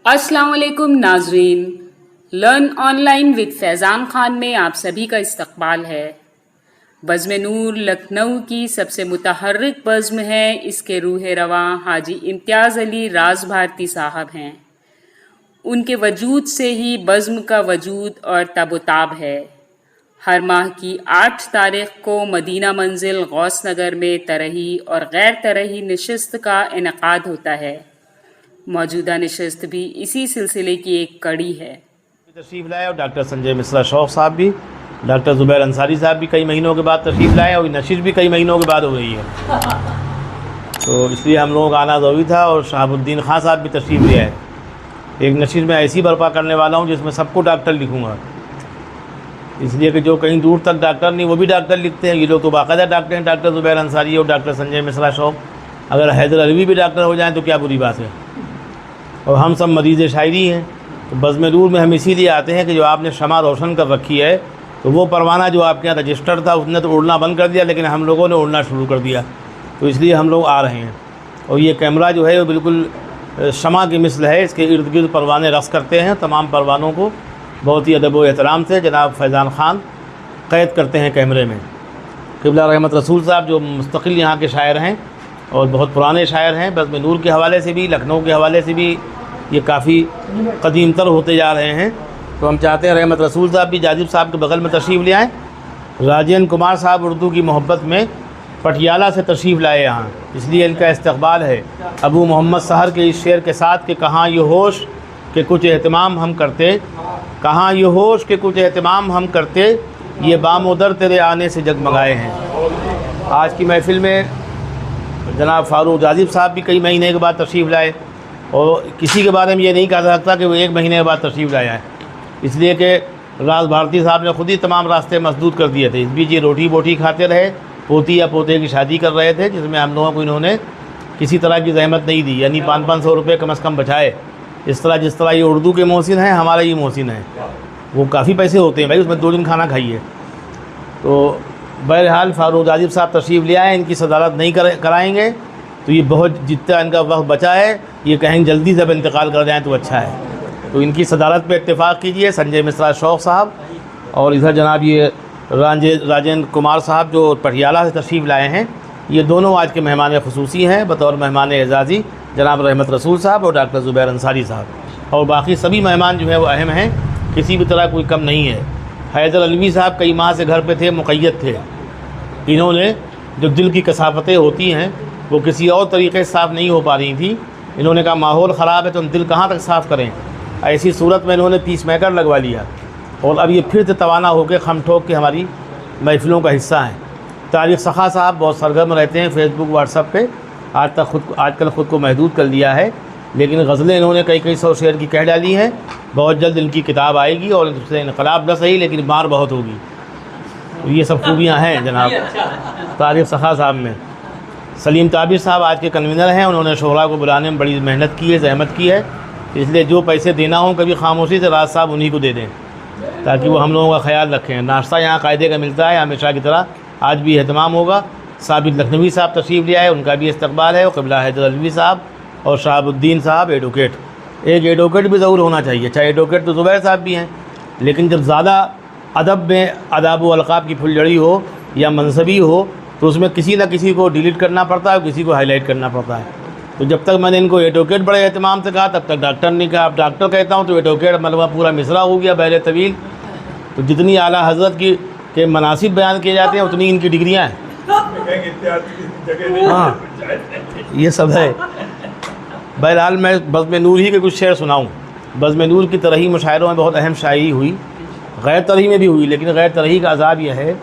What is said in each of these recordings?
अस्सलाम वालेकुम नाजरीन। Learn online with Faizan Khan में आप सभी का इस्तकबाल है। बज़्म नूर लखनऊ की सबसे मुतहर्रिक बज़्म है। इसके रूह रवां हाजी इम्तियाज़ अली राज भारती साहब हैं। उनके वजूद से ही बज़्म का वजूद और तबोताब है। हर माह की 8 तारीख को मदीना मंजिल गौस नगर में तरही और गैर तरही नशिस्त का इनेकाद होता है। मौजूदा नशिस्त भी इसी सिलसिले की एक कड़ी है। तशरीफ़ लाए और डॉक्टर संजय मिश्रा शौक़ साहब भी, डॉक्टर ज़ुबैर अंसारी साहब भी कई महीनों के बाद तशरीफ़ लाए और नशिश भी कई महीनों के बाद हो रही है, तो इसलिए हम लोगों का आना ज़रूरी था। और शहाबुद्दीन खान साहब भी तशरीफ़ ले आए। एक नशिश में ऐसी बर्पा करने वाला हूँ जिसमें सबको डॉक्टर लिखूँगा, इसलिए कि जो कहीं दूर तक डॉक्टर नहीं वो भी डॉक्टर लिखते हैं। ये लोग तो बाकायदा डॉक्टर हैं, डॉक्टर ज़ुबैर अंसारी और डॉक्टर संजय मिश्रा शौक़। अगर हैदर अली भी डॉक्टर हो जाएँ तो क्या बुरी बात है। और हम सब मरीज़ शायरी हैं, तो बज़्म नूर में हम इसीलिए आते हैं कि जो आपने शमा रोशन कर रखी है, तो वो परवाना जो आपके यहाँ रजिस्टर था उसने तो उड़ना बंद कर दिया, लेकिन हम लोगों ने उड़ना शुरू कर दिया, तो इसलिए हम लोग आ रहे हैं। और ये कैमरा जो है वो बिल्कुल शमा की मिसल है, इसके इर्द गिर्द परवाने रक़्स करते हैं। तमाम परवानों को बहुत ही अदब व एहतराम से जनाब फैज़ान खान क़ैद करते हैं कैमरे में। क़िबला रहमत रसूल साहब जो मुस्तक़िल यहाँ के शायर हैं और बहुत पुराने शायर हैं, बज़्म नूर के हवाले से भी, लखनऊ के हवाले से भी ये काफ़ी कदीम तर होते जा रहे हैं। तो हम चाहते हैं रहमत रसूल साहब भी जाजिब साहब के बगल में तशरीफ़ ले आएँ। राजेंद्र कुमार साहब उर्दू की मोहब्बत में पटियाला से तशरीफ़ लाए यहाँ, इसलिए इनका इस्तकबाल है। अबू मोहम्मद सहर के इस शेर के साथ कि कहाँ ये होश के कुछ एहतमाम हम करते, कहाँ ये होश के कुछ एहतमाम हम करते, ये बामोदर तेरे आने से जगमगाए हैं। आज की महफ़िल में जनाब फ़ारूक जाजिब साहब भी कई महीने के बाद तशरीफ़ लाए, और किसी के बारे में ये नहीं कहा जा सकता कि वो 1 महीने के बाद तशरीफ़ लाया है, इसलिए कि राज भारती साहब ने ख़ुद ही तमाम रास्ते मसदूद कर दिए थे। इस बीच ये रोटी बोटी खाते रहे, पोती या पोते की शादी कर रहे थे, जिसमें हम लोगों को इन्होंने किसी तरह की ज़हमत नहीं दी, यानी 500-500 रुपये कम से कम बचाए। इस तरह जिस तरह ये उर्दू के मोहसिन हैं, हमारा ये मोहसिन है, वो काफ़ी पैसे होते हैं भाई, उसमें 2 दिन खाना खाइए। तो बहरहाल फ़ारूक जाजिब साहब तशरीफ़ ले आए, इनकी सदारत नहीं कराएँगे तो ये बहुत जितना इनका वक्त बचा है ये कहेंगे जल्दी से अब इंतकाल कर जाएँ तो अच्छा है। तो इनकी सदारत पे इत्तेफाक कीजिए संजय मिश्रा शौक़ साहब, और इधर जनाब ये राजेंद्र कुमार साहब जो पटियाला से तशरीफ़ लाए हैं, ये दोनों आज के मेहमान ख़ुसूसी हैं बतौर मेहमान एजाज़ी, जनाब रहमत रसूल साहब और डॉक्टर ज़ुबैर अंसारी साहब। और बाकी सभी मेहमान जो है वो अहम हैं, किसी भी तरह कोई कम नहीं है। हैदर अलवी साहब कई माह से घर पे थे, मुक़य्यद थे। इन्होंने जो दिल की कसाफतें होती हैं वो किसी और तरीक़े से साफ़ नहीं हो पा रही थी, इन्होंने कहा माहौल ख़राब है तो हम दिल कहाँ तक साफ़ करें। ऐसी सूरत में इन्होंने पीस मेकर लगवा लिया और अब ये फिर से तवाना होकर खम ठोक के हमारी महफ़िलों का हिस्सा हैं। तारिक सख़ा साहब बहुत सरगर्म रहते हैं फेसबुक व्हाट्सअप पे, आजकल ख़ुद को महदूद कर लिया है, लेकिन गज़लें इन्होंने कई 100 शेर की कह डाली हैं। बहुत जल्द इनकी किताब आएगी और उससे इनकलाब न सही लेकिन मार बहुत होगी। तो ये सब खूबियाँ हैं जनाब तारिक सख़ा साहब में। सलीम ताबिर साहब आज के कन्वीनर हैं, उन्होंने शोहरा को बुलाने में बड़ी मेहनत की है, ज़हमत की है, इसलिए जो पैसे देना हो कभी खामोशी से राज साहब उन्हीं को दे दें ताकि वो हम लोगों का ख्याल रखें। नाश्ता यहाँ कायदे का मिलता है हमेशा की तरह, आज भी एहतमाम होगा। साबित लखनवी साहब तशरीफ़ ले आए, उनका भी इस्तकबाल है। और क़िबला हैदर अलवी साहब और शहाबुद्दीन साहब एडवोकेट, एक एडवोकेट भी ज़रूर होना चाहिए, चाहे एडवोकेट तो ज़ुबैर साहब भी हैं, लेकिन जब ज़्यादा अदब में आदाब व अलक़ाब की फुलझड़ी हो या मनसबी हो तो उसमें किसी न किसी को डिलीट करना पड़ता है, किसी को हाईलाइट करना पड़ता है। तो जब तक मैंने इनको एडवोकेट बड़े एहतमाम से कहा तब तक डॉक्टर नहीं कहा। अब डॉक्टर कहता हूँ तो एडवोकेट मतलब पूरा मिसरा हो गया बहरे तवील। तो जितनी आला हज़रत के मनासिब बयान किए जाते हैं उतनी इनकी डिग्रियाँ हैं। हाँ ये सब है। बहरहाल मैं बज़्म नूर ही के कुछ शेर सुनाऊँ। बज़्म नूर की तरही मुशायरों में बहुत अहम शायरी हुई, गैर तरही में भी हुई, लेकिन गैर तरही का अज़ाब यह है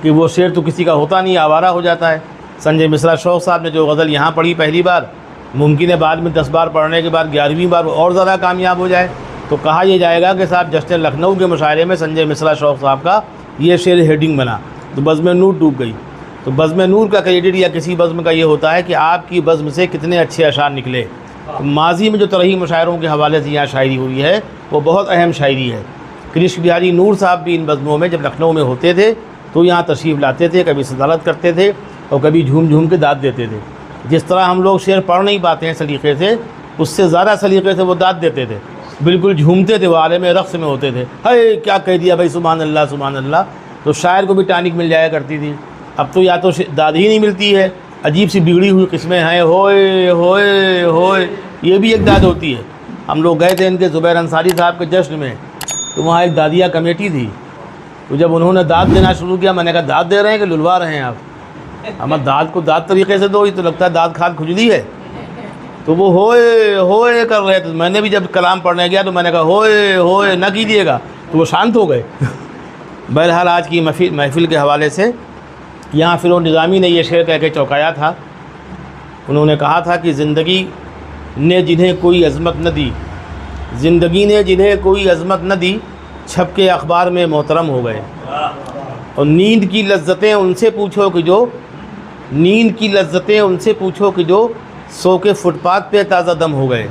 कि वो शेर तो किसी का होता नहीं, आवारा हो जाता है। संजय मिश्रा शौक़ साहब ने जो गज़ल यहाँ पढ़ी पहली बार, मुमकिन है बाद में 10 बार पढ़ने के बाद 11वीं बार और ज़्यादा कामयाब हो जाए, तो कहा यह जाएगा कि साहब जश्न लखनऊ के मुशायरे में संजय मिश्रा शौक़ साहब का ये शेर हेडिंग बना तो बज़्म नूर डूब गई। तो बज़्म नूर का क्रेडिट या किसी बज़्म का ये होता है कि आपकी बज़्म से कितने अच्छे अशार निकले। तो माजी में जो तरही मुशायरों के हवाले से यहाँ शायरी हुई है वो बहुत अहम शायरी है। कृष्ण बिहारी नूर साहब भी इन बज़्मों में जब लखनऊ में होते थे तो यहाँ तशरीफ़ लाते थे, कभी सदारत करते थे और कभी झूम झूम के दाद देते थे। जिस तरह हम लोग शेर पढ़ नहीं पाते हैं सलीक़े से, उससे ज़्यादा सलीक़े से वो दाद देते थे, बिल्कुल झूमते थे, वो आलम रक़्स में होते थे। हाय क्या कह दिया भाई, सुभान अल्लाह सुभान अल्लाह। तो शायर को भी टानिक मिल जाया करती थी। अब तो या तो दाद ही नहीं मिलती है, अजीब सी बिगड़ी हुई किस्में हैं, होए होए होए, ये भी एक दाद होती है। हम लोग गए थे इनके ज़ुबैर अंसारी साहब के जश्न में, तो वहाँ एक दादिया कमेटी थी। तो जब उन्होंने दाद देना शुरू किया, मैंने कहा दाद दे रहे हैं कि लुलवा रहे हैं आप? हमारे दाद को दाद तरीक़े से दो, ये तो लगता है दाद खाद खुजली है। तो वो होए होए कर रहे थे। मैंने भी जब कलाम पढ़ने गया तो मैंने कहा होए होए ना कीजिएगा, तो वो शांत हो गए। बहरहाल आज की महफ़िल के हवाले से यहाँ फ़िरोज़ निज़ामी ने ये शेर कह के चौंकाया था। उन्होंने कहा था कि ज़िंदगी ने जिन्हें कोई अज़मत न दी, ज़िंदगी ने जिन्हें कोई अज़मत न दी, छप के अखबार में मोहतरम हो गए। और नींद की लज्जतें उनसे पूछो कि जो, नींद की लज्जतें उनसे पूछो कि जो सो के फुटपाथ पे ताज़ा दम हो गए।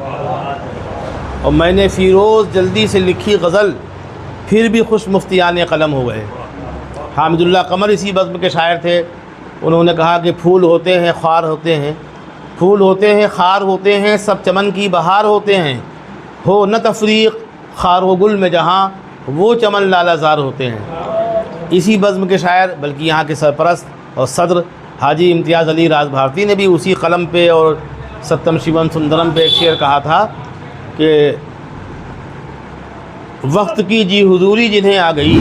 और मैंने फ़िरोज़ जल्दी से लिखी गज़ल, फिर भी खुश मुफ्तियाने कलम हो गए। हामिदुल्लाह कमर इसी बज़्म के शायर थे। उन्होंने कहा कि फूल होते हैं ख़ार होते हैं, फूल होते हैं ख़ार होते हैं, सब चमन की बहार होते हैं, हो न तफ़रीक़ ख़ार व गुल में जहाँ वो चमन लालाज़ार होते हैं। इसी बज़्म के शायर बल्कि यहाँ के सरपरस्त और सदर हाजी इम्तियाज़ अली राज भारती ने भी उसी कलम पे और सत्यम शिवम सुंदरम पे एक शेर कहा था कि वक्त की जी हुजूरी जिन्हें आ गई,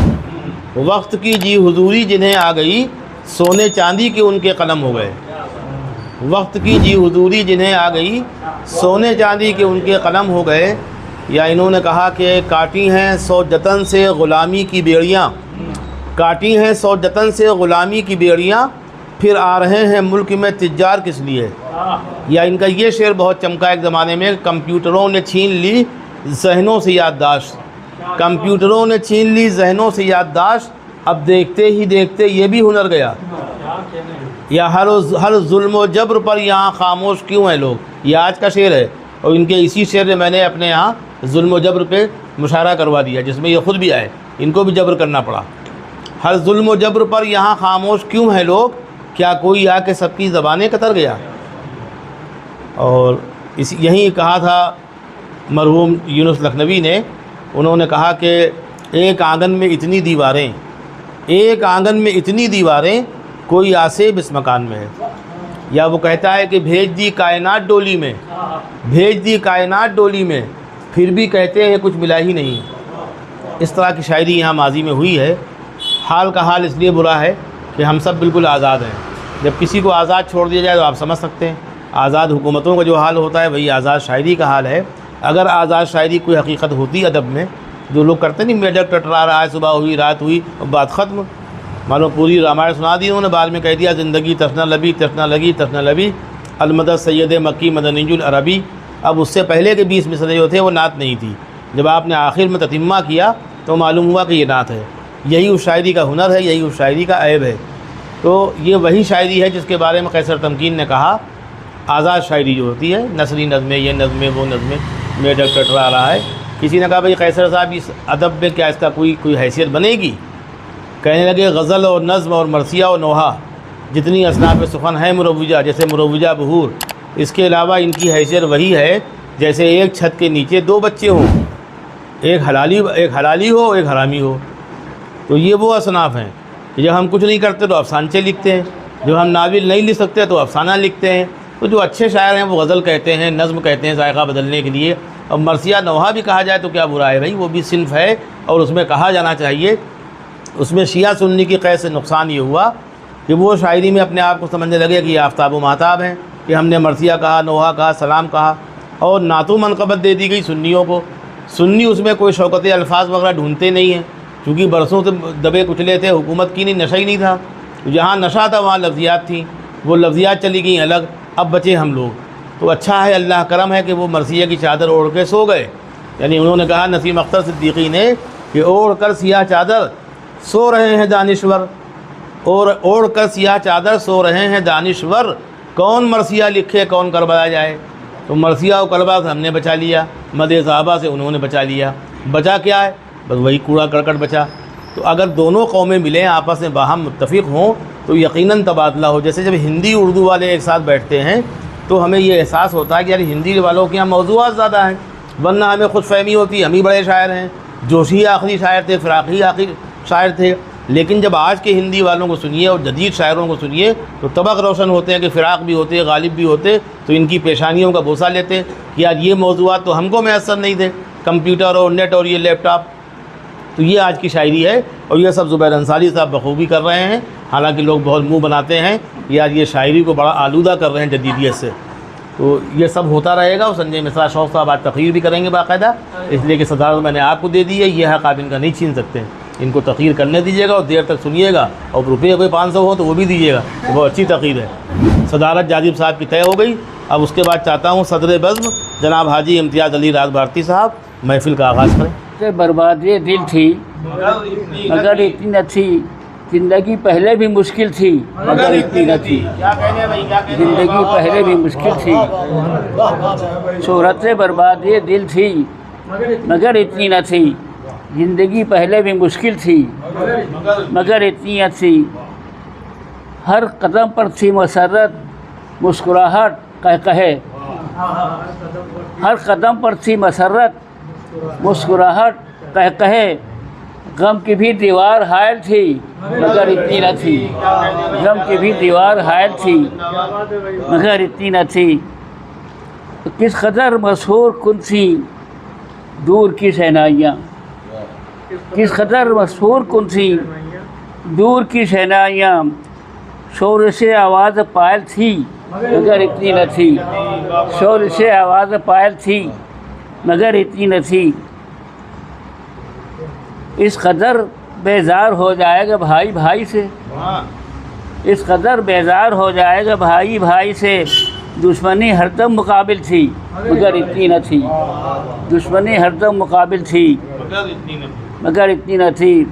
वक्त की जी हुजूरी जिन्हें आ गई, सोने चांदी के उनके कलम हो गए। वक्त की जी हुजूरी जिन्हें आ गई, सोने चांदी के उनके कलम हो गए। या इन्होंने कहा कि काटी हैं सौ जतन से ग़ुलामी की बेड़ियाँ, काटी हैं सौ जतन से ग़ुलामी की बेड़ियाँ, फिर आ रहे हैं मुल्क में तिज्जार किस लिए। या इनका ये शेर बहुत चमका एक ज़माने में, कंप्यूटरों ने छीन ली ज़हनों से याददाश्त, कंप्यूटरों ने छीन ली ज़हनों से याददाश्त, अब देखते ही देखते ये भी हुनर गया। या हर जुल्म व जबर पर यहाँ खामोश क्यों हैं लोग, ये आज का शेर है। और इनके इसी शेर में मैंने अपने यहाँ जुल्म व जबर पे मुशायरा करवा दिया, जिसमें ये ख़ुद भी आए, इनको भी जबर करना पड़ा। हर जुल्म व जबर पर यहाँ खामोश क्यों हैं लोग, क्या कोई आके सबकी ज़बानें कतर गया। और यहीं कहा था मरहूम यूनुस लखनवी ने, उन्होंने कहा कि एक आंगन में इतनी दीवारें, एक आंगन में इतनी दीवारें, कोई आसेब इस मकान में है। या वो कहता है कि भेज दी कायनात डोली में, भेज दी कायनात डोली में, फिर भी कहते हैं कुछ मिला ही नहीं। इस तरह की शायरी यहाँ माजी में हुई है। हाल का हाल इसलिए बुरा है कि हम सब बिल्कुल आज़ाद हैं। जब किसी को आज़ाद छोड़ दिया जाए तो आप समझ सकते हैं आज़ाद हुकूमतों का जो हाल होता है वही आज़ाद शायरी का हाल है। अगर आज़ाद शायरी कोई हकीकत होती अदब में, जो लोग करते नहीं, मेढक टटरा रहा है, सुबह हुई रात हुई और बात ख़त्म, मानो पूरी रामायण सुना दी उन्होंने, बाद में कह दिया ज़िंदगी तसना लबी तसना लगी तसना लबी, अलमदद सैयद मक्की मदनीजुल अरबी। अब उससे पहले के 20 मिसरे जो थे वो नात नहीं थी। जब आपने आखिर में ततिम्मा किया तो मालूम हुआ कि ये नात है। यही उस शायरी का हुनर है, यही उस शायरी का ऐब है। तो ये वही शायरी है जिसके बारे में कैसर तमकीन ने कहा, आज़ाद शायरी जो होती है, नसरी नज़में, ये नज़में वो नज़में, मेढक टटरा रहा है। किसी ने कहा भाई कैसर साहब इस अदब में क्या इसका कोई हैसियत बनेगी। कहने लगे गज़ल और नज़्म और मरसिया और नोहा जितनी असनाफ़ सुखन है मुरव्वजा, जैसे मुरव्वजा बहूर, इसके अलावा इनकी हैसियत वही है जैसे एक छत के नीचे दो बच्चे हों, एक हलाली हो एक हरामी हो। तो ये वो असनाफ़ हैं कि जब हम कुछ नहीं करते तो अफसानचे लिखते हैं, जब हम नाविल नहीं लिख सकते तो अफसाना लिखते हैं। तो जो अच्छे शायर हैं वो गज़ल कहते हैं, नज़्म कहते हैं जायका बदलने के लिए। और मरसिया नोहा भी कहा जाए तो क्या बुरा है भाई, वो भी सिन्फ है और उसमें कहा जाना चाहिए। उसमें शिया सुन्नी की कैद से नुकसान ये हुआ कि वो शायरी में अपने आप को समझने लगे कि ये आफ्ताब व महताब हैं, कि हमने मरसिया कहा, नोहा कहा, सलाम कहा, और नातु मनक़बत दे दी गई सुन्नियों को। सुन्नी उसमें कोई शौकत अल्फाज वगैरह ढूंढते नहीं हैं, क्योंकि बरसों से दबे कुचले थे, हुकूमत की नहीं, नशा ही नहीं था। जहाँ नशा था वहाँ लफ्ज़ियात थी, वो लफ्ज़ियात चली गई अलग, अब बचे हम लोग। तो अच्छा है, अल्लाह करम है कि वो मरसिया की चादर ओढ़ के सो गए। यानी उन्होंने कहा नसीम अख्तर सिद्दीकी ने कि ओढ़ कर सियाह चादर सो रहे हैं दानिश्वर, और ओढ़ कर सियाह चादर सो रहे हैं दानिश्वर, कौन मरसिया लिखे कौन करबला जाए। तो मरसिया और करबला से हमने बचा लिया, मदे साहबा से उन्होंने बचा लिया। बचा क्या है, बस वही कूड़ा करकट बचा। तो अगर दोनों कौमें मिलें, आपस में बाहम मुत्तफ़िक़ हों तो यकीनन तबादला हो। जैसे जब हिंदी उर्दू वाले एक साथ बैठते हैं तो हमें ये एहसास होता है कि यार हिंदी वालों के यहाँ मौज़ूआत ज़्यादा हैं, वरना हमें खुद फहमी होती, हम ही बड़े शायर हैं। जोशी आखिरी शायर थे, फ़िराक़ी आखिरी शायर थे। लेकिन जब आज के हिंदी वालों को सुनिए और जदीद शायरों को सुनिए तो तबक रोशन होते हैं कि फ़िराक़ भी होते, गालिब भी होते, तो इनकी पेशानियों का बोसा लेते कि यार ये मौज़ूआत तो हमको मैसर नहीं थे, कंप्यूटर और नेट और ये लैपटॉप। तो ये आज की शायरी है और ये सब ज़ुबैर अंसारी साहब बखूबी कर रहे हैं। हालांकि लोग बहुत मुंह बनाते हैं यार ये शायरी को बड़ा आलूदा कर रहे हैं जदीदियत से। तो ये सब होता रहेगा। और संजय मिश्रा शौक़ साहब आज तक़रीर भी करेंगे बाकायदा, इसलिए कि सदारत मैंने आपको दे दी है, ये हक़ आप इनका नहीं छीन सकते। इनको तक़रीर करने दीजिएगा और देर तक सुनिएगा, और रुपये कोई 500 हो तो वो भी दीजिएगा, तो बहुत अच्छी तक़रीर है। सदारत जाजिब साहब की तय हो गई। अब उसके बाद चाहता हूँ सदर बज़्म जनाब हाजी इम्तियाज़ अली राज भारती साहब महफ़िल का आगाज़ करें। से बर्बादी दिल थी मगर इतनी न थी, ज़िंदगी पहले भी मुश्किल थी मगर इतनी न थी। ज़िंदगी पहले भी मुश्किल थी, शोहरत से बर्बादी दिल थी मगर इतनी न थी। ज़िंदगी पहले भी मुश्किल थी मगर इतनी न थी। हर कदम पर थी मसरत मुस्कुराहट कहे, हर कदम पर थी मसरत मुस्कुराहट कहे। गम की भी दीवार हायल थी मगर इतनी न थी। गम की भी दीवार हायल थी मगर इतनी न थी। किस कदर मशहूर कुन थी दूर की शहनाइयाँ, किस कदर मशहूर कुन थी दूर की शहनाइयाँ। शोर से आवाज़ पायल थी मगर इतनी न थी। शोर से आवाज़ पायल थी मगर इतनी न थी। इस कदर बेजार हो जाएगा भाई भाई से, इस कदर बेजार हो जाएगा भाई भाई से। दुश्मनी हरदम मुकाबिल थी मगर इतनी न थी। दुश्मनी हरदम मुकाबिल थी मगर इतनी न थी।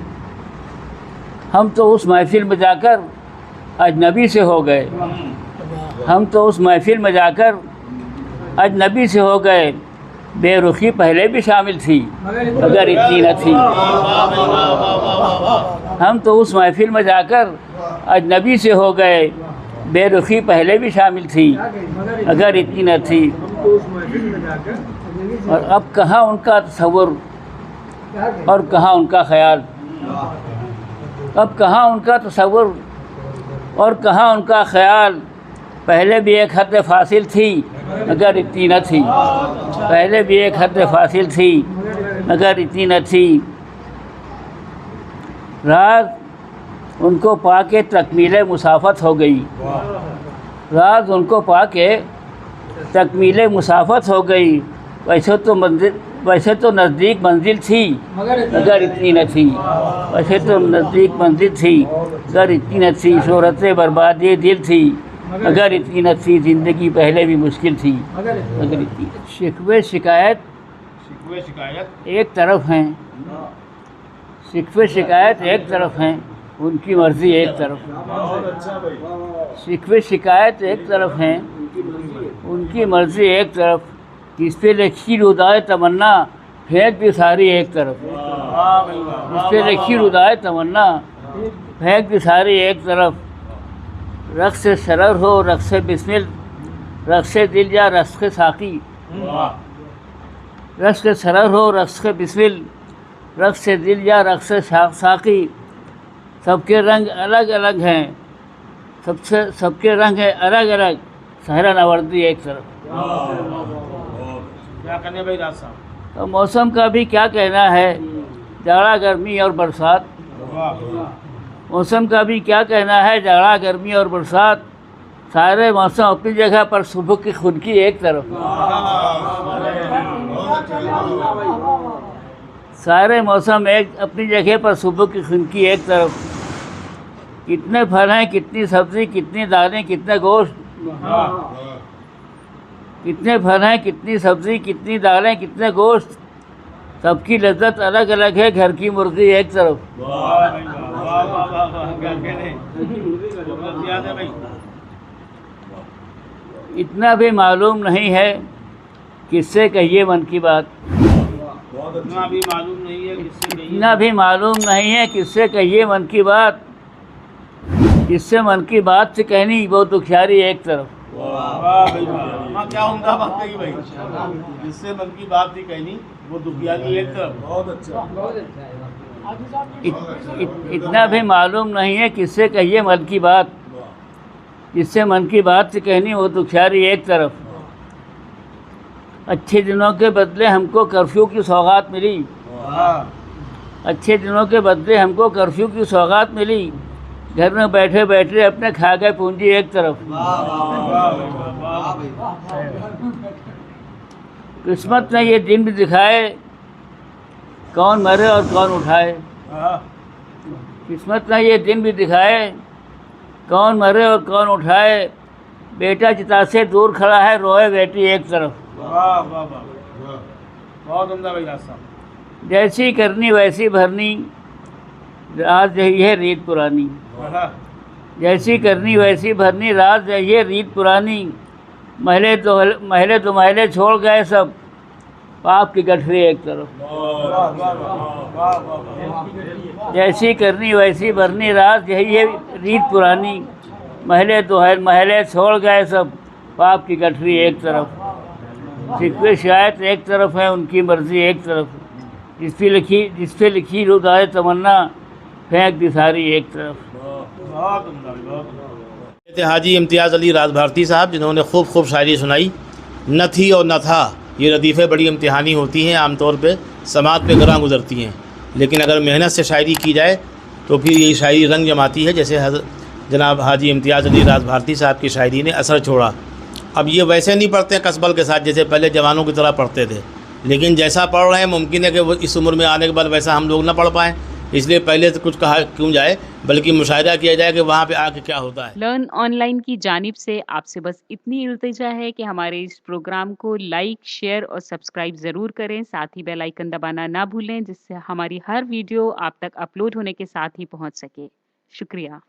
हम तो उस महफिल में जाकर अजनबी से हो गए, हम तो उस महफिल में जाकर अजनबी से हो गए। बेरुखी पहले भी शामिल थी मगर इतनी न थी। हम तो उस महफिल में जाकर अजनबी से हो गए। बेरुखी पहले भी शामिल थी मगर इतनी न थी। और अब कहाँ उनका तसव्वुर और कहाँ उनका ख्याल, अब कहाँ उनका तसव्वुर और कहाँ उनका ख्याल। पहले भी एक हद फासिल थी मगर इतनी न थी। पहले भी एक हद फासिल थी मगर इतनी न थी। राज उनको पाके तकमीले मुसाफत हो गई, राज उनको पाके तकमीले मुसाफत हो गई। वैसे तो नज़दीक मंजिल थी मगर इतनी न थी। वैसे तो नज़दीक मंजिल थी मगर इतनी न थी। शोहरत से बर्बादी दिल थी मगर इतनी न थी। ज़िंदगी पहले भी मुश्किल थी मगर इतनी। शिकवे शिकायत एक तरफ हैं, शिकवे शिकायत एक तरफ हैं, उनकी मर्ज़ी एक तरफ। शिकवे शिकायत एक तरफ हैं, उनकी मर्ज़ी एक तरफ। इस पे लिखी रुदाए तमन्ना फेंक दी सारी एक तरफ। इस पे लिखी रुदाए तमन्ना फेंक दी सारी एक तरफ। रक़्स से शरर हो रक़्स से बिस्मिल, रक़्स से दिल या रक़्स के साक़ी। रक़्स के शरर हो रक़्स के बिस्मिल, रक़्स से दिल या रक़्स से साक़ी। सबके रंग अलग अलग हैं, सबके रंग हैं अलग अलग। सहरा नवर्दी एक तरफ। क्या कहने भाई राज साहब? तो मौसम का भी क्या कहना है, जाड़ा गर्मी और बरसात। मौसम का भी क्या कहना है, जाड़ा गर्मी और बरसात। सारे मौसम अपनी जगह पर सुबह की खुद की एक तरफ। सारे मौसम एक अपनी जगह पर सुबह की खुद की एक तरफ। कितने फल हैं, कितनी सब्ज़ी, कितनी दालें, कितने गोश्त। कितने फल हैं, कितनी सब्ज़ी, कितनी दालें, कितने गोश्त। सबकी लज्जत अलग अलग है, घर की मुर्गी एक तरफ। इतना भी मालूम नहीं है किससे कहिए मन की बात। इतना भी मालूम नहीं है किससे कहिए। इतना भी मालूम नहीं है किससे कहिए मन की बात। जिससे मन की बात से कहनी वो दुखियारी एक तरफ। वाह भाई वाह, माँ क्या उम्दा बात कही भाई। जिससे मन की बात थी कहनी वो दुखिया की एक तरफ। बहुत अच्छा। इतना भी मालूम नहीं है किससे कहिए मन की बात, जिससे मन की बात से कहनी वो दुखियारी एक तरफ। अच्छे दिनों के बदले हमको कर्फ्यू की सौगात मिली, अच्छे दिनों के बदले हमको कर्फ्यू की सौगात मिली। घर में बैठे बैठे अपने खा गए पूंजी एक तरफ। किस्मत ने ये दिन भी दिखाए, कौन मरे और कौन उठाए। किस्मत ने ये दिन भी दिखाए, कौन मरे और कौन उठाए। बेटा चिता से दूर खड़ा है, रोए बेटी एक तरफ। वाह वाह वाह, बहुत उम्दा भाई रास्ता। जैसी करनी वैसी भरनी, रात यही है रीत पुरानी। जैसी करनी वैसी भरनी, रात यही है रीत पुरानी। महले तो महले छोड़ गए सब, पाप की गठरी एक तरफ। जैसी करनी वैसी भरनी, रात यही है रीत पुरानी। महले छोड़ गए सब, पाप की गठरी एक तरफ। शिकवे शिकायत एक तरफ है, उनकी मर्जी एक तरफ। जिस पे लिखी रुदाए तमन्ना, फेंक दी सारी एक तरफ। थे हाजी इम्तियाज़ अली राजभारती साहब, जिन्होंने खूब शायरी सुनाई। न थी और न था, ये लतीफ़े बड़ी इम्तिहानी होती हैं, आमतौर पे समात पे गरां गुजरती हैं, लेकिन अगर मेहनत से शायरी की जाए तो फिर ये शायरी रंग जमाती है। जैसे जनाब हाजी इम्तियाज़ अली राजभारती साहब की शायरी ने असर छोड़ा। अब ये वैसे नहीं पढ़ते हैं कसबल के साथ जैसे पहले जवानों की तरह पढ़ते थे, लेकिन जैसा पढ़ रहे हैं मुमकिन है कि वो इस उम्र में आने के बाद वैसा हम लोग ना पढ़ पाएँ। इसलिए पहले से कुछ कहा क्यों जाए, बल्कि मुशाहिदा किया जाए कि वहाँ पे आके क्या होता है। लर्न ऑनलाइन की जानिब से आपसे बस इतनी इल्तिजा है कि हमारे इस प्रोग्राम को लाइक, शेयर और सब्सक्राइब ज़रूर करें। साथ ही बेल आइकन दबाना ना भूलें, जिससे हमारी हर वीडियो आप तक अपलोड होने के साथ ही पहुंच सके। शुक्रिया।